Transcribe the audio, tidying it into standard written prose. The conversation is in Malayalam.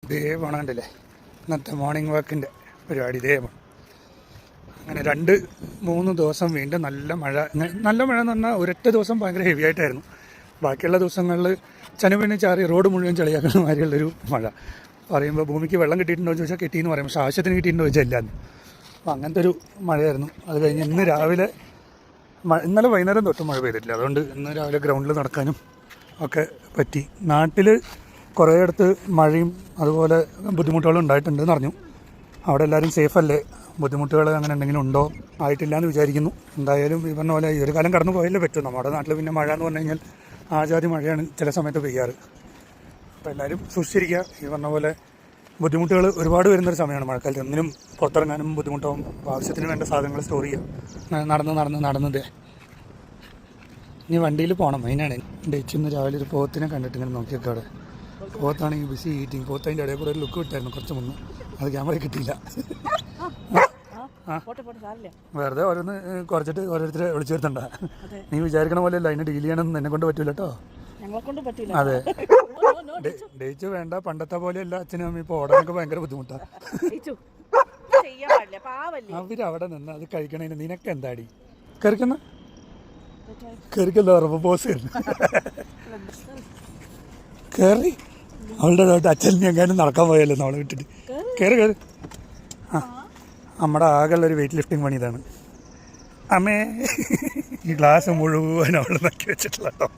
ഇതേ പോണണ്ടല്ലേ ഇന്നത്തെ മോർണിംഗ് വാക്കിൻ്റെ പരിപാടി ഇതേ പോണം. അങ്ങനെ 2-3 ദിവസം വീണ്ടും നല്ല മഴ എന്ന് പറഞ്ഞാൽ ഒരൊറ്റ ദിവസം ഭയങ്കര ഹെവി ആയിട്ടായിരുന്നു. ബാക്കിയുള്ള ദിവസങ്ങളിൽ ചനുവിന് ചാറി റോഡ് മുഴുവൻ ചെളിയാക്കുന്ന മാതിരിയുള്ളൊരു മഴ. പറയുമ്പോൾ ഭൂമിക്ക് വെള്ളം കിട്ടിയിട്ടുണ്ടോ എന്ന് ചോദിച്ചാൽ കിട്ടിയെന്ന് പറയും, പക്ഷേ ആവശ്യത്തിന് കിട്ടിയിട്ടുണ്ടോ ചോദിച്ചാൽ ഇല്ലാന്ന്. അപ്പോൾ അങ്ങനത്തെ ഒരു മഴയായിരുന്നു. അത് കഴിഞ്ഞ് ഇന്ന് രാവിലെ ഇന്നലെ വൈകുന്നേരം തൊട്ട് മഴ പെയ്തിട്ടില്ല, അതുകൊണ്ട് ഇന്ന് രാവിലെ ഗ്രൗണ്ടിൽ നടക്കാനും ഒക്കെ പറ്റി. നാട്ടിൽ കുറേയിടത്ത് മഴയും അതുപോലെ ബുദ്ധിമുട്ടുകളും ഉണ്ടായിട്ടുണ്ടെന്ന് അറിഞ്ഞു. അവിടെ എല്ലാവരും സേഫല്ലേ? ബുദ്ധിമുട്ടുകൾ അങ്ങനെ എന്തെങ്കിലും ഉണ്ടോ? ആയിട്ടില്ല എന്ന് വിചാരിക്കുന്നു. എന്തായാലും ഈ പറഞ്ഞ പോലെ ഈ ഒരു കാലം കടന്നു പോയല്ലേ പറ്റും. നമ്മുടെ നാട്ടിൽ പിന്നെ മഴ എന്ന് പറഞ്ഞു കഴിഞ്ഞാൽ ആജാതി മഴയാണ് ചില സമയത്ത് പെയ്യാറ്. അപ്പോൾ എല്ലാവരും സൂക്ഷിച്ചിരിക്കുക. ഈ പറഞ്ഞ പോലെ ബുദ്ധിമുട്ടുകൾ ഒരുപാട് വരുന്നൊരു സമയമാണ് മഴക്കാലത്ത്. ഒന്നിനും പുറത്തിറങ്ങാനും ബുദ്ധിമുട്ടാവും. ആവശ്യത്തിന് വേണ്ട സാധനങ്ങൾ സ്റ്റോർ ചെയ്യുക. നടന്നത് ഇനി വണ്ടിയിൽ പോകണം. മെയിനാണ് ഡേച്ചിന്ന് രാവിലെ ഒരു പോത്തിനെ കണ്ടിട്ട് ഇങ്ങനെ നോക്കിയൊക്കെ അവിടെ പോത്താണെങ്കിൽ ബിസി ഈറ്റിങ്. പോത്ത് അതിൻ്റെ ഇടയിൽ കൂടെ ഒരു ലുക്ക് വിട്ടായിരുന്നു കുറച്ച് മുന്നേ, അത് ക്യാമറ കിട്ടിയില്ല. വെറുതെ ഓരോന്ന് കുറച്ചിട്ട് ഓരോരുത്തരെ വിളിച്ചു വരുത്തണ്ട. നീ വിചാരിക്കണ പോലെ അല്ല, അതിന് ഡീൽ ചെയ്യണമെന്ന് എന്നെ കൊണ്ട് പറ്റൂല കേട്ടോ. അതെ, ഡേച്ച് വേണ്ട. പണ്ടത്തെ പോലെയല്ല അച്ഛനും അമ്മയും. ഇപ്പോൾ ഓടാനൊക്കെ ഭയങ്കര ബുദ്ധിമുട്ടാണ്. അവരവിടെ നിന്ന് അത് കഴിക്കണേന് നിനക്ക് എന്താടി കറിക്കല്ലോ ഉറപ്പ് പോസ് കയറി അവളുടെ അച്ഛൻ എങ്ങാനും നടക്കാൻ പോയല്ലോ നമ്മളെ വിട്ടിട്ട്. കയറി ആ, നമ്മുടെ ആകെയുള്ളൊരു വെയിറ്റ് ലിഫ്റ്റിംഗ് പണി ഇതാണ്. അമ്മേ, ഈ ഗ്ലാസ് മുഴുവൻ അവൾ നക്കി വെച്ചിട്ടുള്ള കേട്ടോ.